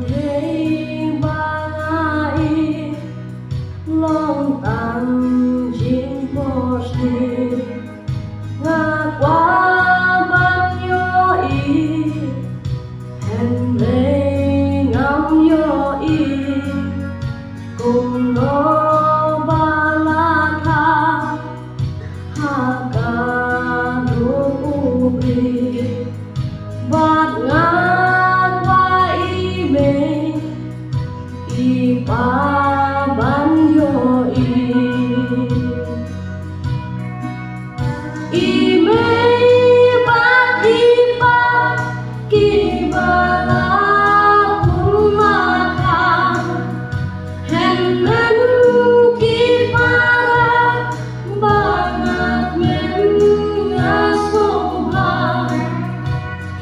thế bay long tàn trên phố xì ngã qua bao nhiêu ý hẹn về ngắm yo ý cùng nó ba la tha ha ca du bì bát ngã qua ý mê ý ba ban yo ý mê bát ý ba kỳ ba la cùng ma tha hẹn đến kỳ ba la ba ngạt men ngã sông ba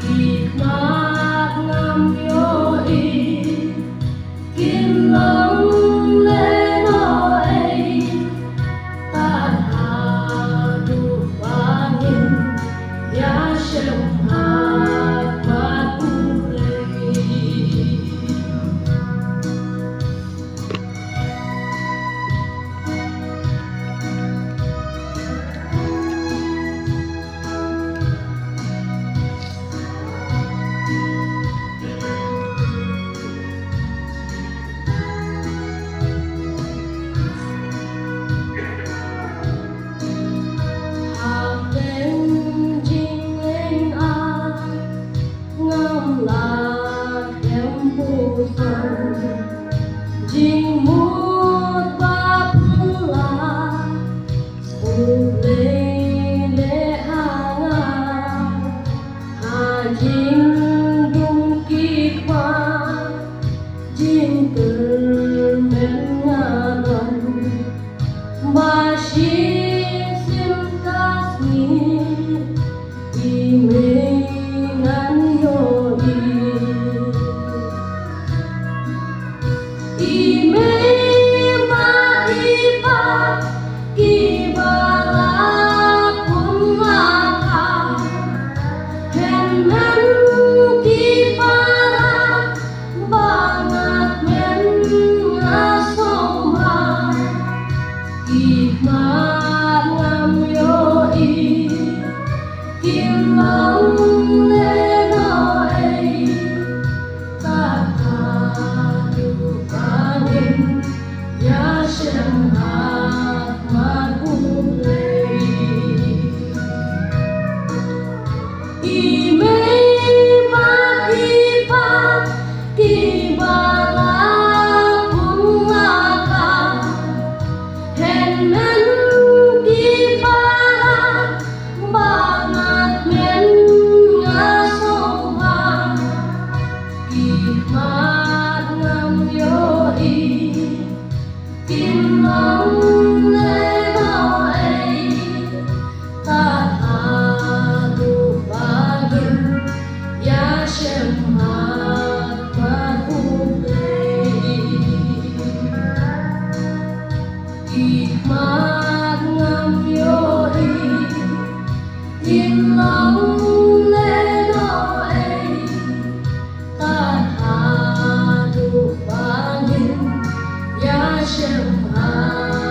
kỳ ngạt ngam yo ý kim long lên ơi ta hà du ba nghìn ya shem hat ba tu lei Jing mut ba pula ule le hanga ha jing dung ki kwa jing ter men nga don ba shi sim kasmi i me ngan yo i mê ba i ba kỳ ba la cùng ma tha hẹn đến kỳ ba la ba ngạt men ngã sông ba kỳ ma ngam yo i kim long lên ơi ta tha du ba nghìn ya shem hat ma tu lei i mê ba kỳ ba la cùng ma tha hẹn đến kỳ ba la ba ngạt men ngã sông ba kỳ ma ngam yo i kim long lên ơi ta tha du ba nghìn ya shem hat ma tu lei kỳ ma ngam yo i kim long lên ơi ta tha du ba nghìn ya shem hat